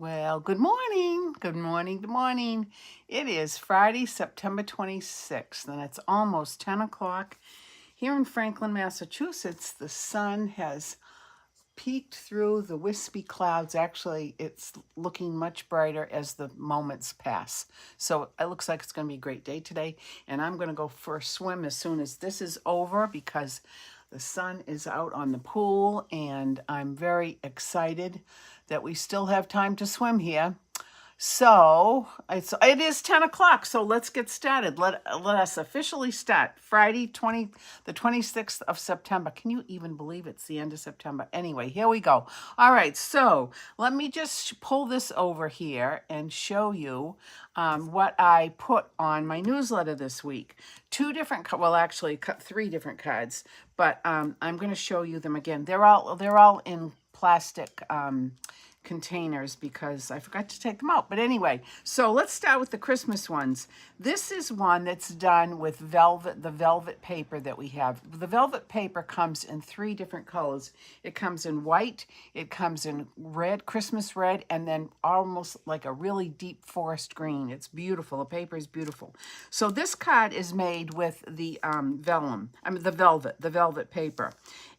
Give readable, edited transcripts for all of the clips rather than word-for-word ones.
Well, good morning. Good morning. Good morning. It is Friday, September 26th, and it's almost 10 o'clock. Here in Franklin, Massachusetts, the sun has peeked through the wispy clouds. Actually, it's looking much brighter as the moments pass. So it looks like it's going to be a great day today, and I'm going to go for a swim as soon as this is over because the sun is out on the pool, and I'm very excited that we still have time to swim here. So it is 10 o'clock. So let's get started. Let us officially start. Friday, the 26th of September. Can you even believe it's the end of September? Anyway, here we go. All right. So let me just pull this over here and show you what I put on my newsletter this week. Three different cards, but I'm going to show you them again. They're all in plastic containers because I forgot to take them out. But anyway, so let's start with the Christmas ones. This is one that's done with the velvet paper that we have. The velvet paper comes in three different colors. It comes in white, it comes in red, Christmas red, and then almost like a really deep forest green. It's beautiful. The paper is beautiful. So this card is made with the the velvet paper.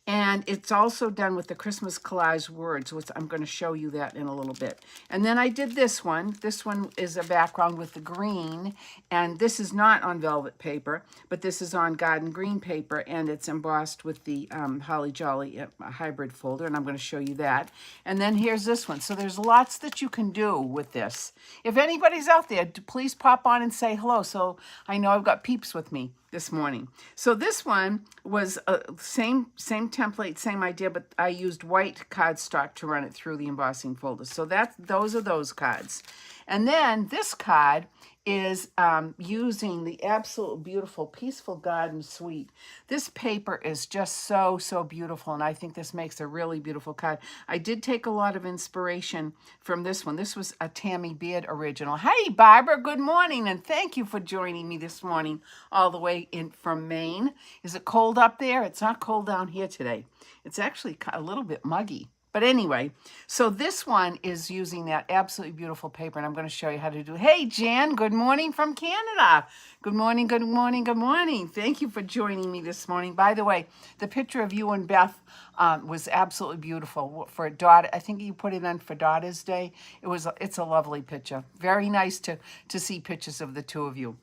And it's also done with the Christmas collage words, which I'm going to show you that in a little bit. And then I did this one. This one is a background with the green. And this is not on velvet paper, but this is on garden green paper. And it's embossed with the Holly Jolly hybrid folder. And I'm going to show you that. And then here's this one. So there's lots that you can do with this. If anybody's out there, please pop on and say hello. So I know I've got peeps with me this morning. So this one was same template, same idea, but I used white cardstock to run it through the embossing folder. So those are those cards. And then this card is using the absolute beautiful Peaceful Garden Suite. This paper is just so beautiful, and I think this makes a really beautiful card. I did take a lot of inspiration from this one. This was a Tammy Beard original. Hey, Barbara, good morning, and thank you for joining me this morning all the way in from Maine. Is it cold up there? It's not cold down here today. It's actually a little bit muggy. But anyway, so this one is using that absolutely beautiful paper, and I'm going to show you how to do it. Hey, Jan, good morning from Canada. Good morning, good morning, good morning. Thank you for joining me this morning. By the way, the picture of you and Beth was absolutely beautiful. For daughter, I think you put it on for Daughter's Day. It's a lovely picture. Very nice to see pictures of the two of you.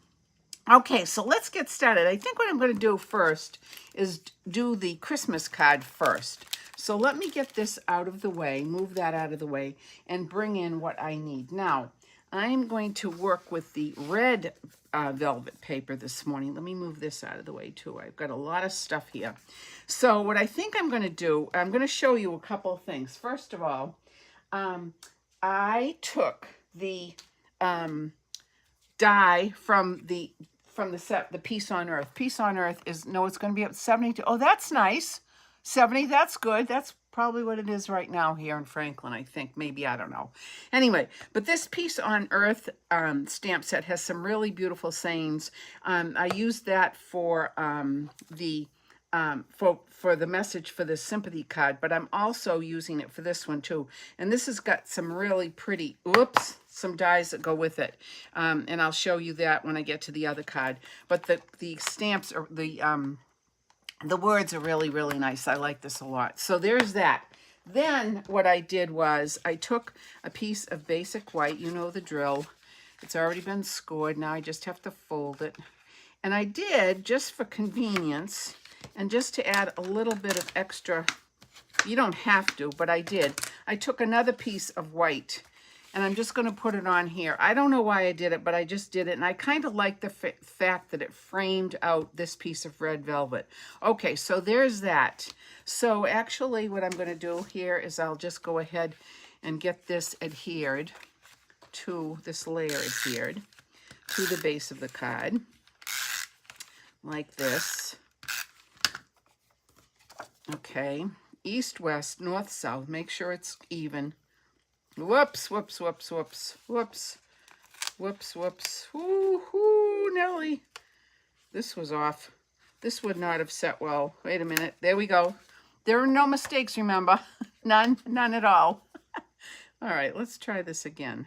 Okay, so let's get started. I think what I'm going to do first is do the Christmas card first. So let me get this out of the way, move that out of the way, and bring in what I need. Now, I'm going to work with the red velvet paper this morning. Let me move this out of the way too. I've got a lot of stuff here. So what I think I'm going to do, I'm going to show you a couple of things. First of all, I took the die from the set, the Peace on Earth. Peace on Earth is, no, it's going to be at 72. Oh, that's nice. 70, that's good. That's probably what it is right now here in Franklin, I think. Maybe, I don't know. Anyway, but this Peace on Earth stamp set has some really beautiful sayings. I used that for the message for the sympathy card, but I'm also using it for this one too. And this has got some really pretty, some dies that go with it. And I'll show you that when I get to the other card. But the stamps are, the words are really, really nice. I like this a lot. So there's that. Then what I did was I took a piece of basic white, you know the drill. It's already been scored. Now I just have to fold it. And I did, just for convenience, and just to add a little bit of extra, you don't have to, but I did. I took another piece of white, and I'm just going to put it on here. I don't know why I did it, but I just did it, and I kind of like the fact that it framed out this piece of red velvet. Okay, so there's that. So actually what I'm going to do here is I'll just go ahead and get this adhered to, this layer adhered to the base of the card, like this. Okay, east, west, north, south. Make sure it's even. Whoops, whoops, whoops, whoops, whoops, whoops, whoops. Woo-hoo, Nelly. This was off. This would not have set well. Wait a minute. There we go. There are no mistakes, remember. None at all. All right, let's try this again.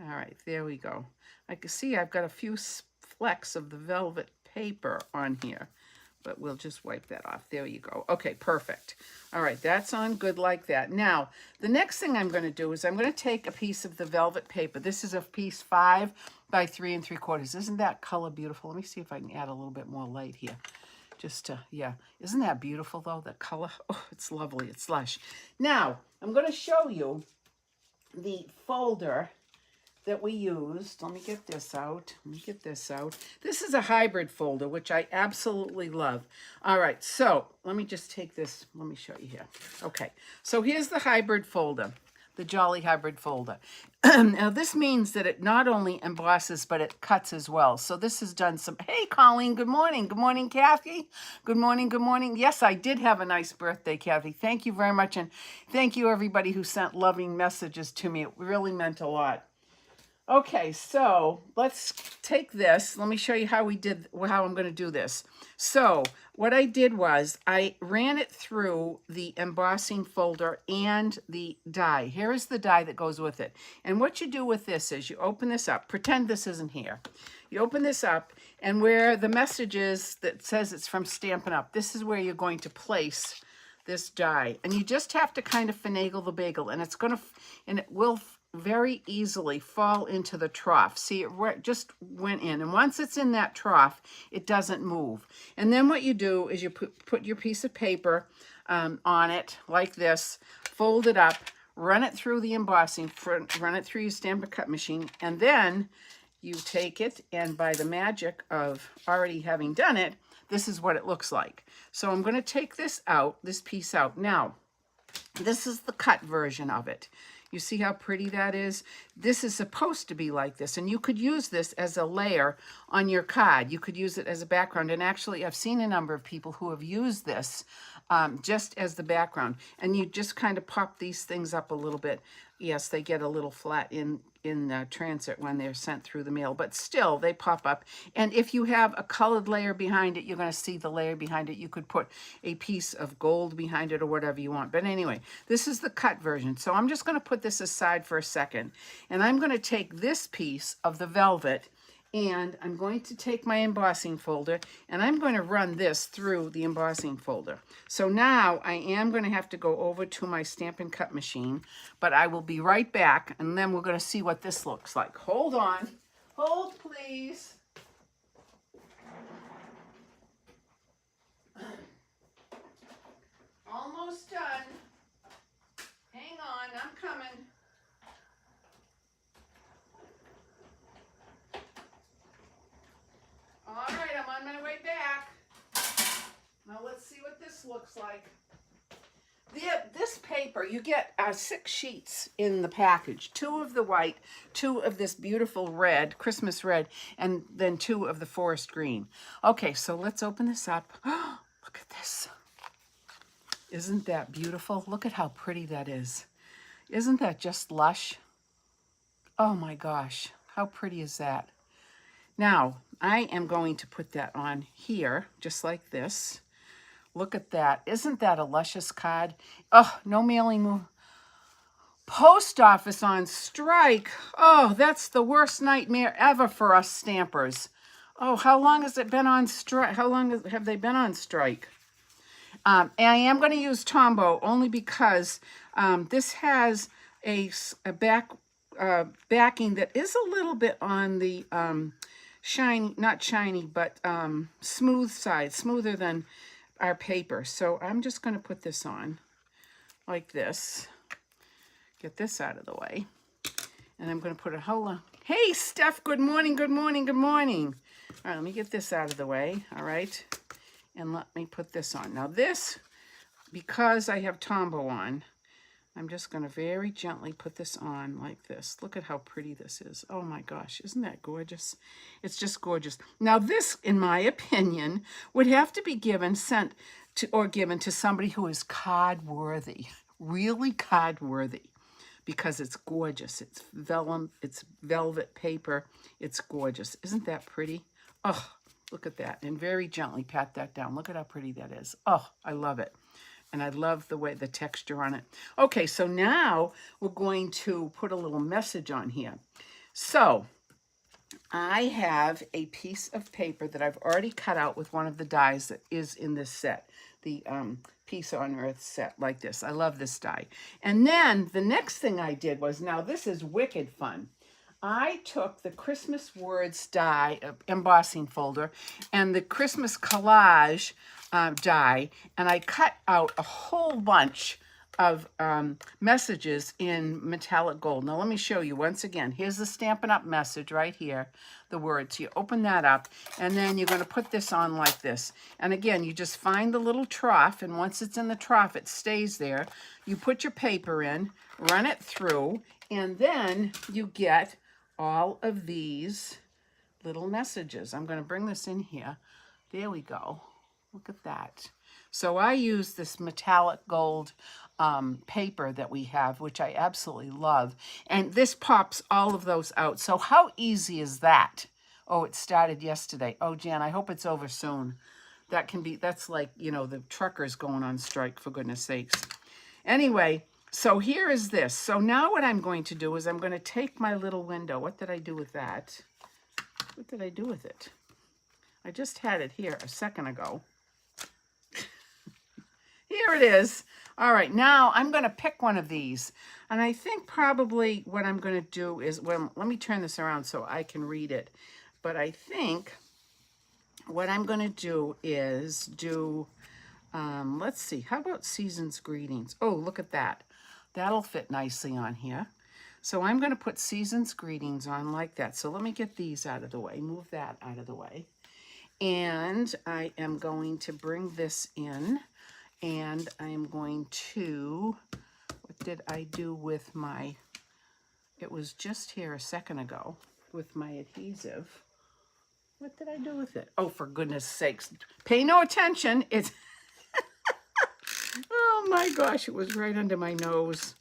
All right, there we go. I can see I've got a few flecks of the velvet paper on here, but we'll just wipe that off. There you go. Okay, perfect. All right, that's on good like that. Now, the next thing I'm going to do is I'm going to take a piece of the velvet paper. This is a piece 5 by 3 3/4. Isn't that color beautiful? Let me see if I can add a little bit more light here. Just to, yeah. Isn't that beautiful, though, the color? Oh, it's lovely. It's lush. Now, I'm going to show you the folder that we used. Let me get this out. Let me get this out. This is a hybrid folder, which I absolutely love. All right, so let me just take this. Let me show you here. Okay, so here's the hybrid folder, the Jolly Hybrid folder. Now, this means that it not only embosses, but it cuts as well. So this has done some, hey, Colleen, good morning. Good morning, Kathy. Good morning, good morning. Yes, I did have a nice birthday, Kathy. Thank you very much, and thank you, everybody who sent loving messages to me. It really meant a lot. Okay, so let's take this. Let me show you how I'm going to do this. So what I did was I ran it through the embossing folder and the die. Here is the die that goes with it. And what you do with this is you open this up. Pretend this isn't here. You open this up, and where the message is that says it's from Stampin' Up, this is where you're going to place this die. And you just have to kind of finagle the bagel, and it will very easily fall into the trough. See, it just went in, and once it's in that trough, it doesn't move. And then what you do is you put your piece of paper on it like this, fold it up, run it through the embossing, run it through your Stampin' Cut machine, and then you take it, and by the magic of already having done it, this is what it looks like. So I'm going to take this piece out. Now, this is the cut version of it. You see how pretty that is? This is supposed to be like this, and you could use this as a layer on your card. You could use it as a background, and actually I've seen a number of people who have used this just as the background, and you just kind of pop these things up a little bit. Yes, they get a little flat in transit when they're sent through the mail, but still they pop up. And if you have a colored layer behind it, you're going to see the layer behind it. You could put a piece of gold behind it or whatever you want. But anyway, this is the cut version. So I'm just going to put this aside for a second, and I'm going to take this piece of the velvet, and I'm going to take my embossing folder, and I'm going to run this through the embossing folder. So now I am going to have to go over to my Stampin' Cut machine, but I will be right back, and then we're going to see what this looks like. Hold on. Hold, please. Almost done. Hang on, I'm coming. All right, I'm on my way back. Now let's see what this looks like. This paper, you get 6 sheets in the package. 2 of the white, 2 of this beautiful red, Christmas red, and then 2 of the forest green. Okay, so let's open this up. Look at this. Isn't that beautiful? Look at how pretty that is. Isn't that just lush? Oh my gosh, how pretty is that? Now, I am going to put that on here, just like this. Look at that. Isn't that a luscious card? Oh, no mailing move. Post office on strike. Oh, that's the worst nightmare ever for us stampers. Oh, how long has it been on strike? How long have they been on strike? And I am going to use Tombow only because this has a backing that is a little bit on the shiny, not shiny, but smooth side, smoother than our paper. So I'm just going to put this on like this. Get this out of the way. And I'm going to put a whole lot. Hey, Steph, good morning, good morning, good morning. All right, let me get this out of the way. All right. And let me put this on. Now this, because I have Tombow on, I'm just going to very gently put this on like this. Look at how pretty this is. Oh my gosh, isn't that gorgeous? It's just gorgeous. Now this, in my opinion, would have to be given to somebody who is card worthy, really card worthy, because it's gorgeous. It's vellum, it's velvet paper. It's gorgeous. Isn't that pretty? Oh, look at that. And very gently pat that down. Look at how pretty that is. Oh, I love it. And I love the way the texture on it. Okay, so now we're going to put a little message on here. So I have a piece of paper that I've already cut out with one of the dies that is in this set, the Peace on Earth set, like this. I love this die. And then the next thing I did was, now this is wicked fun. I took the Christmas Words die embossing folder and the Christmas collage die, and I cut out a whole bunch of messages in metallic gold. Now let me show you once again. Here's the Stampin' Up! Message right here, the words. You open that up, and then you're going to put this on like this. And again, you just find the little trough, and once it's in the trough, it stays there. You put your paper in, run it through, and then you get all of these little messages. I'm going to bring this in here. There we go. Look at that. So I use this metallic gold paper that we have, which I absolutely love. And this pops all of those out. So how easy is that? Oh, it started yesterday. Oh, Jan, I hope it's over soon. That's like, you know, the truckers going on strike, for goodness sakes. Anyway, so here is this. So now what I'm going to do is I'm going to take my little window. What did I do with that? What did I do with it? I just had it here a second ago. Here it is. All right, now I'm going to pick one of these. And I think probably what I'm going to do is, well, let me turn this around so I can read it. But I think what I'm going to do is do, let's see, how about Season's Greetings? Oh, look at that. That'll fit nicely on here. So I'm going to put Season's Greetings on like that. So let me get these out of the way, move that out of the way. And I am going to bring this in. And I am going to, what did I do with my, it was just here a second ago with my adhesive. What did I do with it? Oh, for goodness sakes. Pay no attention. It's, oh my gosh, it was right under my nose.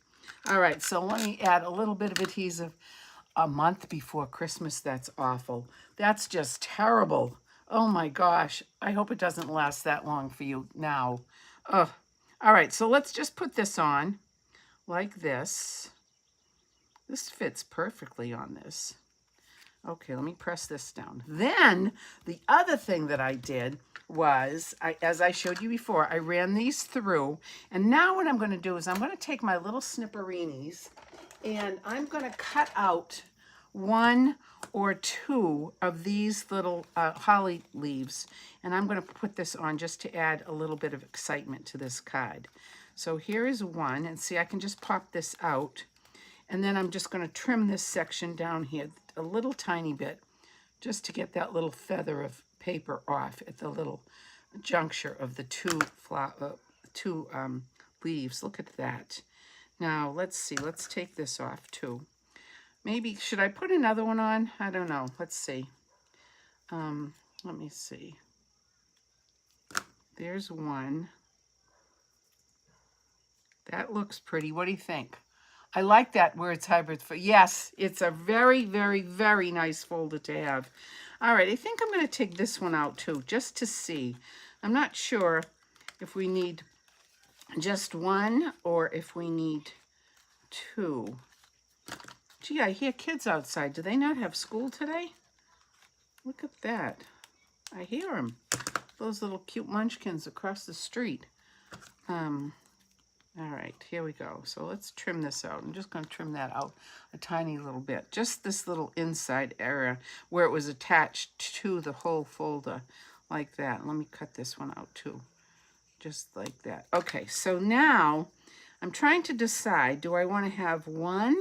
All right, so let me add a little bit of adhesive. A month before Christmas, that's awful. That's just terrible. Oh my gosh, I hope it doesn't last that long for you now. All right, so let's just put this on like this. This fits perfectly on this. Okay, let me press this down. Then the other thing that I did was, as I showed you before, I ran these through. And now what I'm going to do is I'm going to take my little snipperinis and I'm going to cut out one or two of these little holly leaves, and I'm going to put this on just to add a little bit of excitement to this card. So here is one, and see, I can just pop this out, and then I'm just going to trim this section down here a little tiny bit just to get that little feather of paper off at the little juncture of the two leaves. Look at that. Now let's see, let's take this off too. Maybe, should I put another one on? I don't know. Let's see. Let me see. There's one. That looks pretty. What do you think? I like that where it's hybrid. Yes, it's a very, very, very nice folder to have. All right, I think I'm going to take this one out too, just to see. I'm not sure if we need just one or if we need two. Gee, I hear kids outside. Do they not have school today? Look at that. I hear them. Those little cute munchkins across the street. All right, here we go. So let's trim this out. I'm just going to trim that out a tiny little bit. Just this little inside area where it was attached to the whole folder, like that. Let me cut this one out too, just like that. Okay, so now I'm trying to decide, do I want to have one?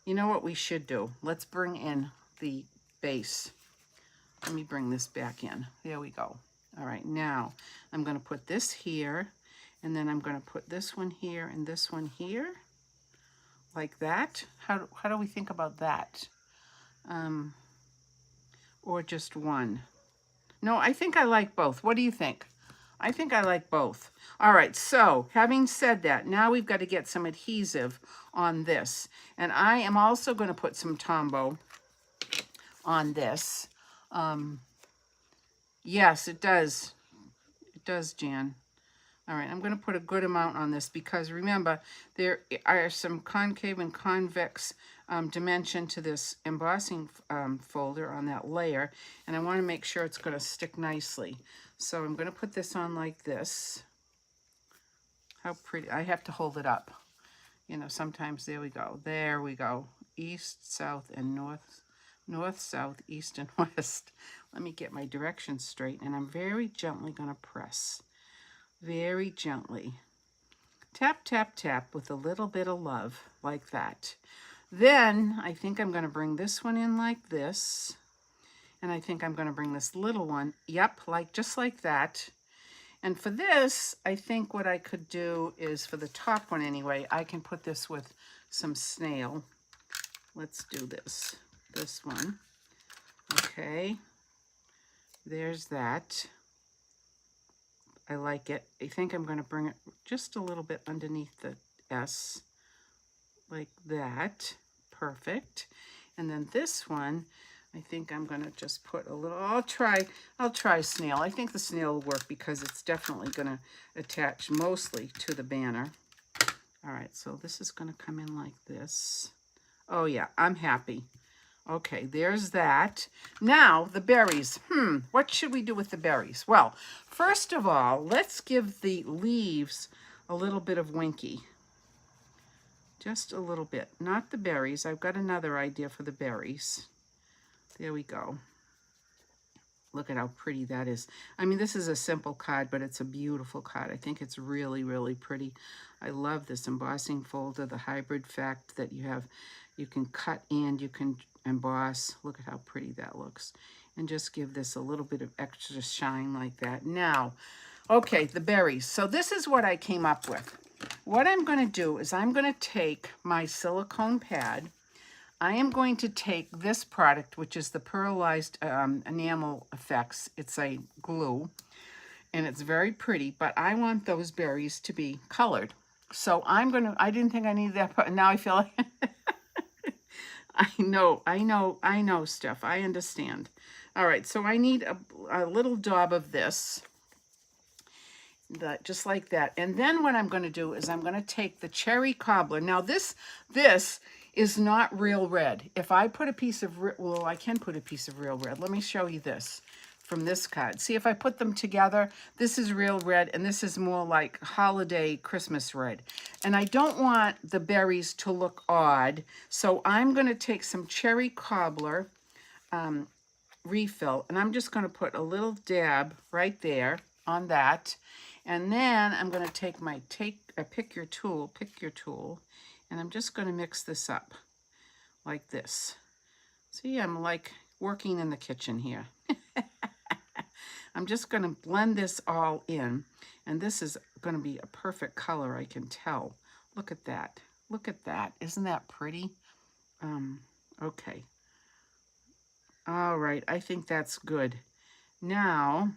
You know what we should do? Let's bring in the base. Let me bring this back in. There we go. All right, now I'm going to put this here, and then I'm going to put this one here and this one here, like that. How do we think about that? Or just one? No, I think I like both. What do you think? I think I like both. All right, so having said that, now we've got to get some adhesive on this. And I am also going to put some Tombow on this. Yes, it does. It does, Jan. All right, I'm going to put a good amount on this because remember, there are some concave and convex dimension to this embossing folder on that layer, and I want to make sure it's going to stick nicely. So I'm going to put this on like this. How pretty. I have to hold it up. You know, sometimes, there we go. There we go. East, south, and north. North, south, east, and west. Let me get my directions straight, and I'm very gently going to press. Very gently. Tap, tap, tap with a little bit of love, like that. Then, I think I'm going to bring this one in like this. And I think I'm going to bring this little one, yep, like just like that. And for this, I think what I could do is, for the top one anyway, I can put this with some snail. Let's do this. This one. Okay. There's that. I like it. I think I'm going to bring it just a little bit underneath the S. Like that. Perfect. And then this one, I think I'm going to just put a little, I'll try snail. I think the snail will work because it's definitely going to attach mostly to the banner. All right, so this is going to come in like this. Oh yeah, I'm happy. Okay, there's that. Now, the berries. What should we do with the berries? Well, first of all, let's give the leaves a little bit of winky. Just a little bit. Not the berries. I've got another idea for the berries. There we go. Look at how pretty that is. I mean, this is a simple card, but it's a beautiful card. I think it's really, really pretty. I love this embossing folder, the hybrid fact that you can cut and you can emboss. Look at how pretty that looks. And just give this a little bit of extra shine like that. Now, okay, the berries. So this is what I came up with. What I'm going to do is I'm going to take my silicone pad. I am going to take this product, which is the Pearlized Enamel Effects. It's a glue, and it's very pretty, but I want those berries to be colored. So I'm going to, I didn't think I needed that, but now I feel like, I know, Steph, I understand. All right, so I need a little daub of this, just like that. And then what I'm going to do is I'm going to take the cherry cobbler. Now this is not real red. If I put a piece of, well, I can put a piece of real red. Let me show you this from this card. See, if I put them together, this is real red, and this is more like holiday Christmas red. And I don't want the berries to look odd, so I'm going to take some cherry cobbler refill, and I'm just going to put a little dab right there on that. And then I'm going to take my pick your tool, and I'm just going to mix this up like this. See, I'm like working in the kitchen here. I'm just going to blend this all in, and this is going to be a perfect color, I can tell. Look at that. Look at that. Isn't that pretty? Okay. All right, I think that's good. Now,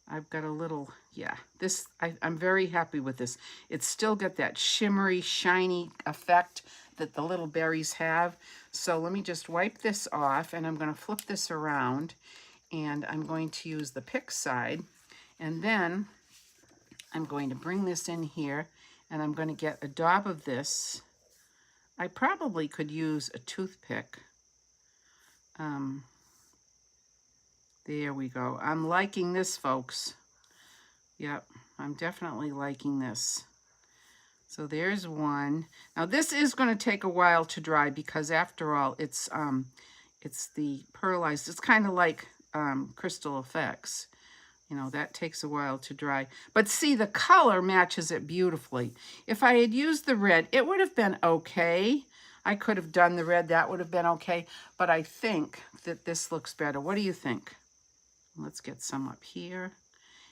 I've got a little, yeah, this, I'm very happy with this. It's still got that shimmery, shiny effect that the little berries have. So let me just wipe this off, and I'm going to flip this around, and I'm going to use the pick side, and then I'm going to bring this in here, and I'm going to get a daub of this. I probably could use a toothpick. There we go. I'm liking this, folks. Yep, I'm definitely liking this. So there's one. Now this is going to take a while to dry because after all, it's the pearlized. It's kind of like Crystal Effects. You know, that takes a while to dry. But see, the color matches it beautifully. If I had used the red, it would have been okay. I could have done the red. That would have been okay. But I think that this looks better. What do you think? Let's get some up here.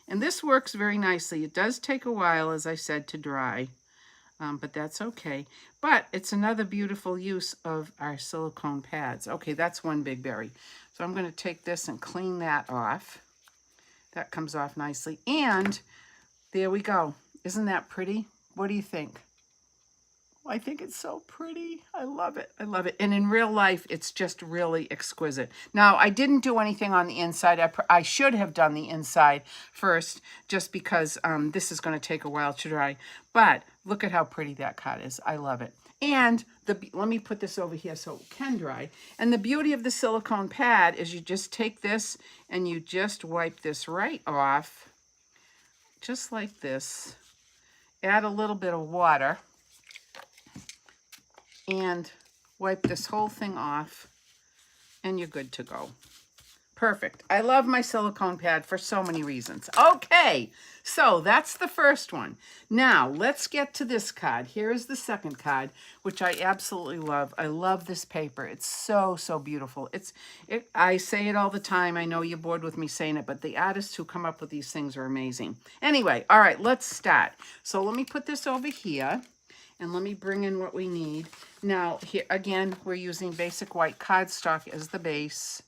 And this works very nicely. It does take a while, as I said, to dry, but that's okay. But it's another beautiful use of our silicone pads. Okay, that's one big berry. So I'm going to take this and clean that off. That comes off nicely. And there we go. Isn't that pretty? What do you think? I think it's so pretty. I love it. I love it. And in real life, it's just really exquisite. Now, I didn't do anything on the inside. I should have done the inside first, just because this is going to take a while to dry. But look at how pretty that card is. I love it. And let me put this over here so it can dry. And the beauty of the silicone pad is you just take this and you just wipe this right off, just like this. Add a little bit of water and wipe this whole thing off, and you're good to go. Perfect. I love my silicone pad for so many reasons. Okay, so that's the first one. Now, let's get to this card. Here is the second card, which I absolutely love. I love this paper. It's so, so beautiful. I say it all the time. I know you're bored with me saying it, but the artists who come up with these things are amazing. Anyway, all right, let's start. So let me put this over here. And let me bring in what we need. Now, here again, we're using basic white cardstock as the base.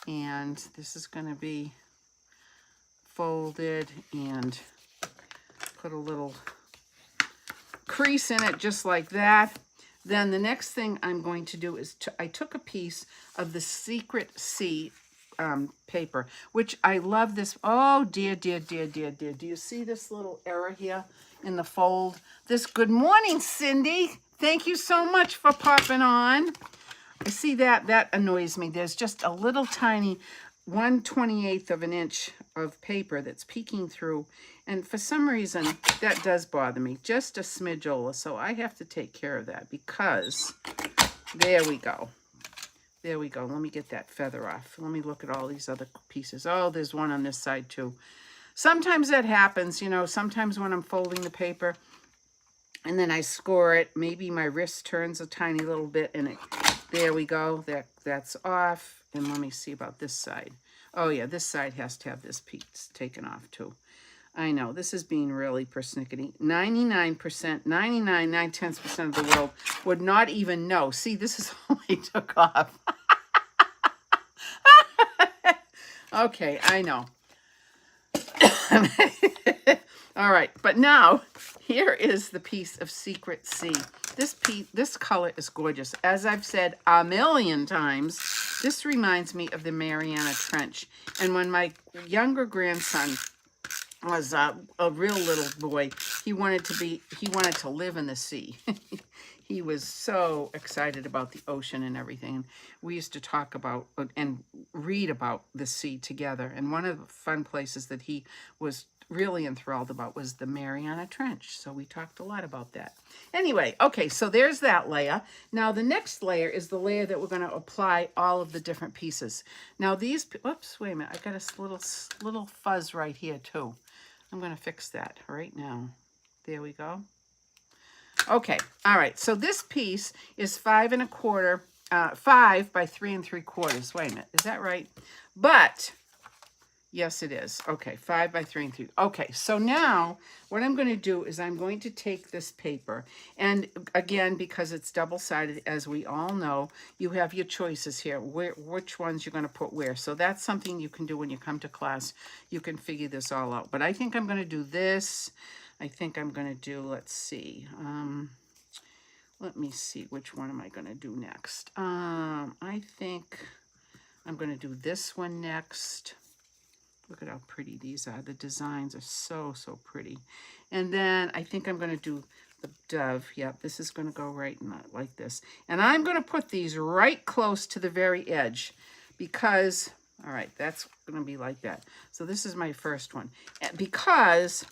And this is going to be folded and put a little crease in it just like that. Then the next thing I'm going to do is I took a piece of the Secret C paper, which I love this. Oh, dear, dear, dear, dear, dear. Do you see this little error here in the fold? This, good morning, Cindy. Thank you so much for popping on. I see that. That annoys me. There's just a little tiny 1/28 of an inch of paper that's peeking through. And for some reason, that does bother me. Just a smidgeola. So I have to take care of that because there we go. There we go. Let me get that feather off. Let me look at all these other pieces. Oh, there's one on this side too. Sometimes that happens, you know, sometimes when I'm folding the paper and then I score it, maybe my wrist turns a tiny little bit and there we go. That's off. And let me see about this side. Oh yeah, this side has to have this piece taken off too. I know, this is being really persnickety. 99%, 99, 9/10% of the world would not even know. See, this is all I took off. Okay, I know. All right, but now here is the piece of Secret C. This color is gorgeous. As I've said a million times, this reminds me of the Mariana Trench. And when my younger grandson was a real little boy, he wanted to live in the sea. He was so excited about the ocean and everything. We used to talk about and read about the sea together. And one of the fun places that he was really enthralled about was the Mariana Trench. So we talked a lot about that. Anyway, okay, so there's that layer. Now the next layer is the layer that we're going to apply all of the different pieces. Now these, oops, wait a minute. I got a little fuzz right here too. I'm going to fix that right now. There we go. Okay, all right, so this piece is 5 1/4, 5 by 3 3/4. Wait a minute, is that right? But, yes it is. Okay, 5 by 3 3. Okay, so now what I'm going to do is I'm going to take this paper, and again, because it's double-sided, as we all know, you have your choices here, which ones you're going to put where. So that's something you can do when you come to class. You can figure this all out. But I think I'm going to do this. I think I'm going to do, let's see. Let me see, which one am I going to do next? I think I'm going to do this one next. Look at how pretty these are. The designs are so, so pretty. And then I think I'm going to do the dove. Yep, this is going to go right in that, like this. And I'm going to put these right close to the very edge because, all right, that's going to be like that. So this is my first one. Because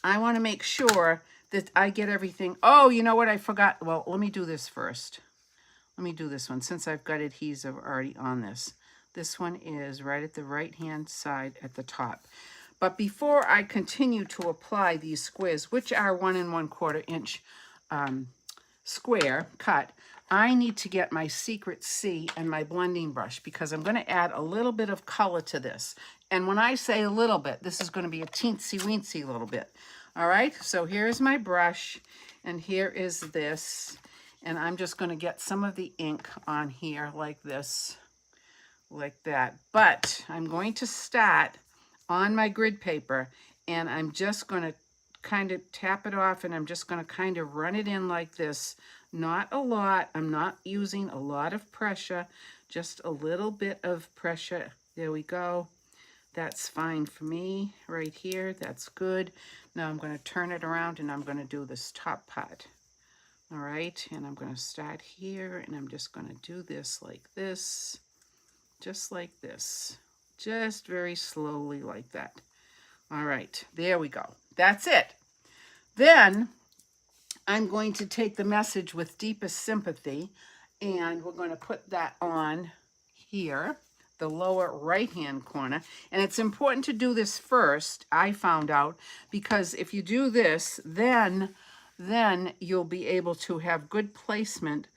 I want to make sure that I get everything. Oh, you know what? I forgot. Well, let me do this first. Let me do this one since I've got adhesive already on this. This one is right at the right-hand side at the top. But before I continue to apply these squares, which are 1 1/4 inch square cut, I need to get my Secret C and my blending brush because I'm going to add a little bit of color to this. And when I say a little bit, this is going to be a teensy-weensy little bit. All right, so here's my brush, and here is this. And I'm just going to get some of the ink on here like this, like that. But I'm going to start on my grid paper, and I'm just going to kind of tap it off, and I'm just going to kind of run it in like this. Not a lot. I'm not using a lot of pressure, just a little bit of pressure. There we go. That's fine for me right here. That's good. Now I'm going to turn it around and I'm going to do this top part. All right, and I'm going to start here, and I'm just going to do this like this, just like this, just very slowly like that. All right, there we go. That's it. Then I'm going to take the message with deepest sympathy, and we're going to put that on here, the lower right-hand corner. And it's important to do this first, I found out, because if you do this, then you'll be able to have good placement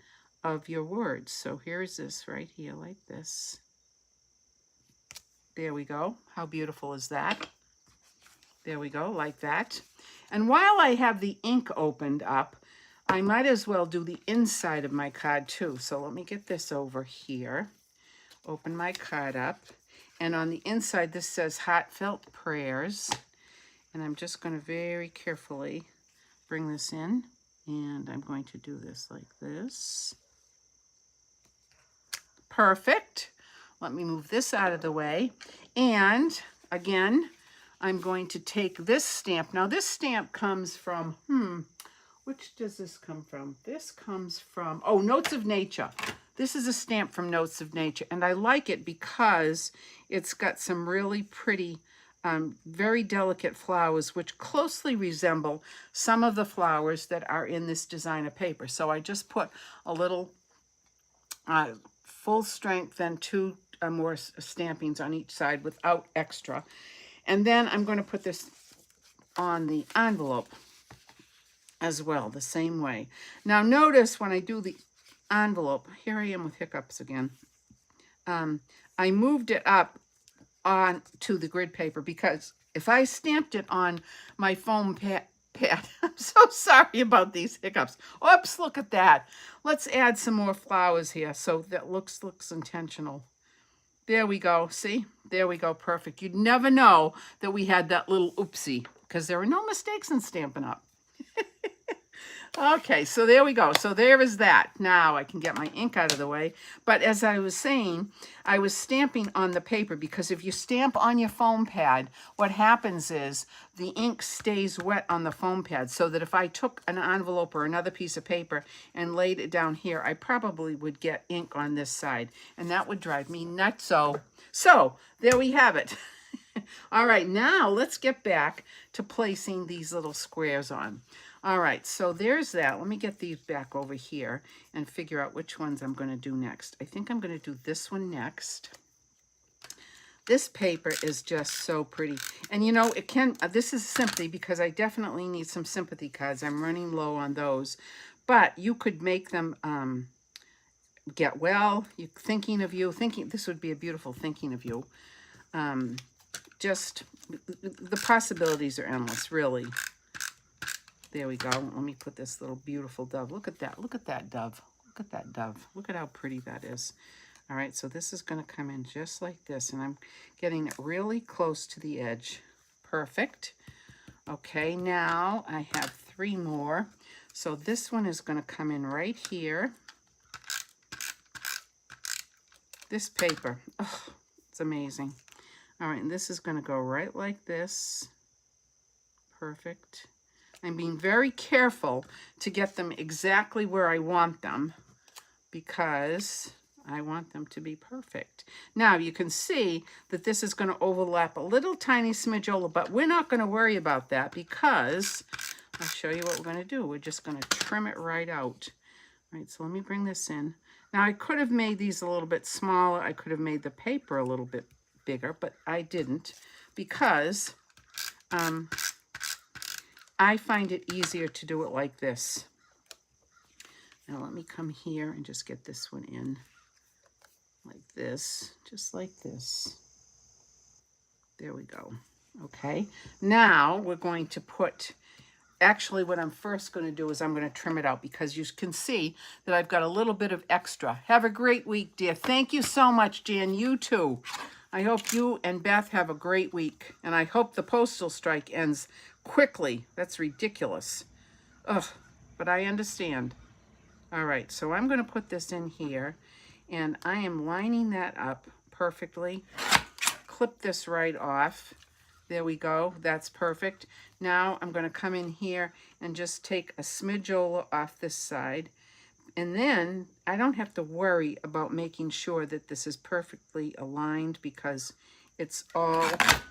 of your words. So here's this right here, like this. There we go. How beautiful is that? There we go, like that. And while I have the ink opened up, I might as well do the inside of my card too. So let me get this over here. Open my card up. And on the inside, this says Heartfelt Prayers. And I'm just going to very carefully bring this in. And I'm going to do this like this. Perfect. Let me move this out of the way. And again, I'm going to take this stamp. Now this stamp comes from, which does this come from? This comes from, oh, Notes of Nature. This is a stamp from Notes of Nature. And I like it because it's got some really pretty, very delicate flowers, which closely resemble some of the flowers that are in this designer paper. So I just put a little full strength and two more stampings on each side without extra. And then I'm going to put this on the envelope as well, the same way. Now notice when I do the envelope, here I am with hiccups again. I moved it up on to the grid paper because if I stamped it on my foam pad, I'm so sorry about these hiccups. Oops, look at that. Let's add some more flowers here so that looks intentional. There we go. See? There we go. Perfect. You'd never know that we had that little oopsie because there are no mistakes in Stampin' Up. Okay, so there we go. So there is that. Now I can get my ink out of the way. But as I was saying, I was stamping on the paper because if you stamp on your foam pad, what happens is the ink stays wet on the foam pad so that if I took an envelope or another piece of paper and laid it down here, I probably would get ink on this side. And that would drive me nuts. So there we have it. All right, now let's get back to placing these little squares on. All right, so there's that. Let me get these back over here and figure out which ones I'm going to do next. I think I'm going to do this one next. This paper is just so pretty. And you know, it can, this is simply because I definitely need some sympathy cards. I'm running low on those. But you could make them get well. Thinking of you. This would be a beautiful thinking of you. Just, the possibilities are endless, really. There we go. Let me put this little beautiful dove. Look at that. Look at that dove. Look at that dove. Look at how pretty that is. All right, so this is going to come in just like this, and I'm getting it really close to the edge. Perfect. Okay, now I have 3 more. So this one is going to come in right here. This paper, oh, it's amazing. All right, and this is going to go right like this. Perfect. I'm being very careful to get them exactly where I want them because I want them to be perfect. Now you can see that this is going to overlap a little tiny smidge, but we're not going to worry about that because I'll show you what we're going to do. We're just going to trim it right out. All right, so let me bring this in. Now I could have made these a little bit smaller. I could have made the paper a little bit bigger, but I didn't because I find it easier to do it like this. Now let me come here and just get this one in like this, just like this. There we go. Okay, now we're going to put, actually what I'm first going to do is I'm going to trim it out because you can see that I've got a little bit of extra. Have a great week, dear. Thank you so much, Jan. You too. I hope you and Beth have a great week, and I hope the postal strike ends quickly. That's ridiculous. Ugh, but I understand. All right, so I'm going to put this in here, and I am lining that up perfectly. Clip this right off. There we go. That's perfect. Now I'm going to come in here and just take a smidge off this side. And then I don't have to worry about making sure that this is perfectly aligned because it's all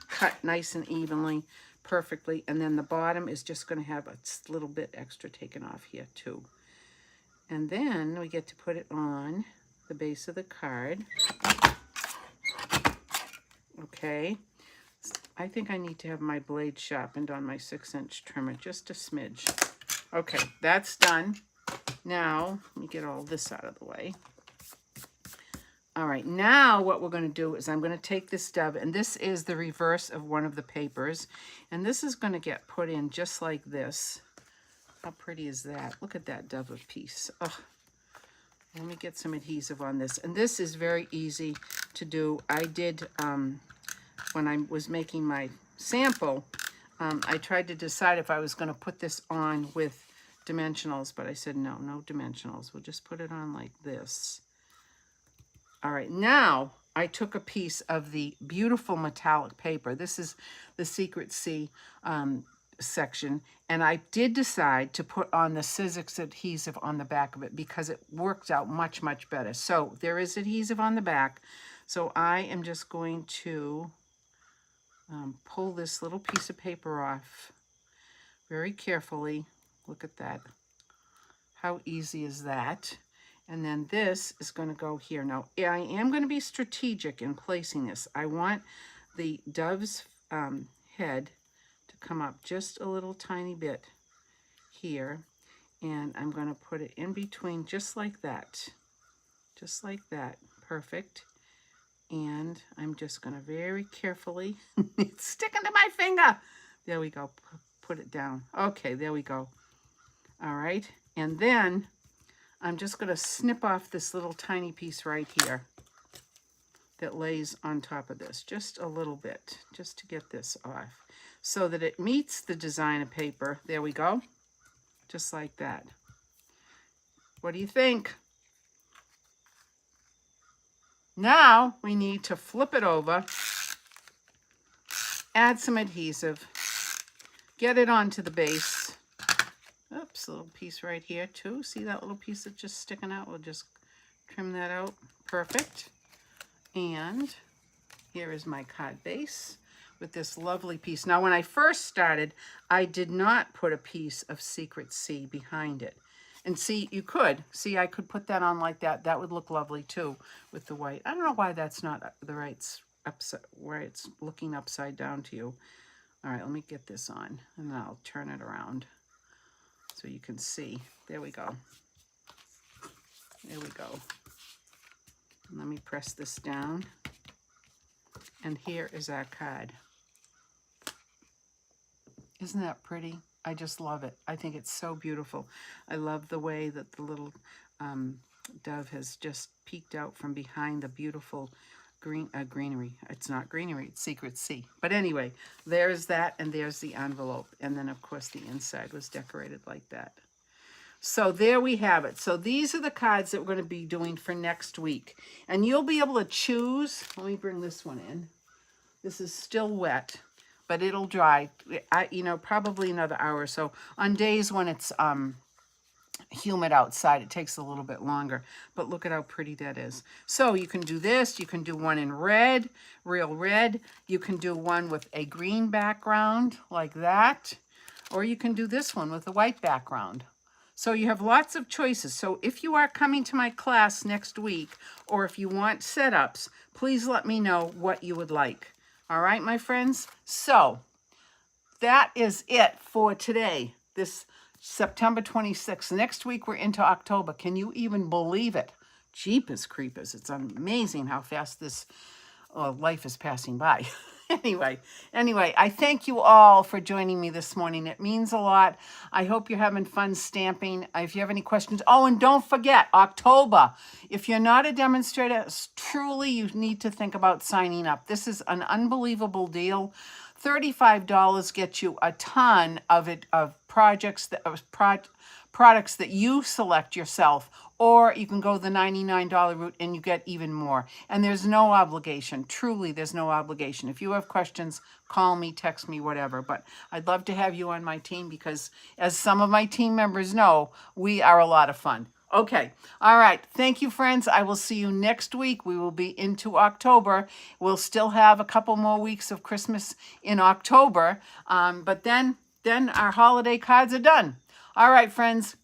cut nice and evenly, perfectly. And then the bottom is just going to have a little bit extra taken off here too. And then we get to put it on the base of the card. Okay. I think I need to have my blade sharpened on my 6-inch trimmer, just a smidge. Okay, that's done. Now, let me get all this out of the way. All right, now what we're going to do is I'm going to take this dove, and this is the reverse of one of the papers, and this is going to get put in just like this. How pretty is that? Look at that dove of peace. Oh, let me get some adhesive on this, and this is very easy to do. I did, when I was making my sample, I tried to decide if I was going to put this on with dimensionals, but I said no dimensionals. We'll just put it on like this. All right, now I took a piece of the beautiful metallic paper. This is the Secret Sea section, and I did decide to put on the Sizzix adhesive on the back of it because it worked out much, much better. So there is adhesive on the back. So I am just going to pull this little piece of paper off very carefully. Look at that. How easy is that? And then this is going to go here. Now, I am going to be strategic in placing this. I want the dove's head to come up just a little tiny bit here. And I'm going to put it in between just like that. Just like that. Perfect. And I'm just going to very carefully, it's sticking to my finger. There we go. Put it down. Okay, there we go. All right. And then I'm just going to snip off this little tiny piece right here that lays on top of this. Just a little bit, just to get this off so that it meets the design of paper. There we go. Just like that. What do you think? Now we need to flip it over, add some adhesive, get it onto the base. Oops, a little piece right here too. See that little piece that's just sticking out? We'll just trim that out. Perfect. And here is my card base with this lovely piece. Now, when I first started, I did not put a piece of Secret Sea behind it. And see, you could. See, I could put that on like that. That would look lovely too with the white. I don't know why that's not the right upside, where it's looking upside down to you. All right, let me get this on, and then I'll turn it around so you can see. There we go. There we go. And let me press this down. And here is our card. Isn't that pretty? I just love it. I think it's so beautiful. I love the way that the little dove has just peeked out from behind the beautiful greenery. It's not greenery, it's Secret Sea. But anyway, there's that, and there's the envelope. And then, of course, the inside was decorated like that. So there we have it. So these are the cards that we're going to be doing for next week. And you'll be able to choose. Let me bring this one in. This is still wet, but it'll dry, probably another hour or so. On days when it's humid outside, it takes a little bit longer, but look at how pretty that is. So you can do this. You can do one in red, real red. You can do one with a green background like that, or you can do this one with a white background. So you have lots of choices. So if you are coming to my class next week, or if you want setups, please let me know what you would like. All right, my friends? So that is it for today, this September 26th. Next week, we're into October. Can you even believe it? Jeepers creepers. It's amazing how fast this life is passing by. Anyway, I thank you all for joining me this morning. It means a lot. I hope you're having fun stamping. If you have any questions, oh, and don't forget, October. If you're not a demonstrator, truly you need to think about signing up. This is an unbelievable deal. $35 gets you a ton of projects that products that you select yourself, or you can go the $99 route and you get even more. And there's no obligation. Truly, there's no obligation. If you have questions, call me, text me, whatever. But I'd love to have you on my team because, as some of my team members know, we are a lot of fun. Okay. All right. Thank you, friends. I will see you next week. We will be into October. We'll still have a couple more weeks of Christmas in October. But then our holiday cards are done. All right, friends.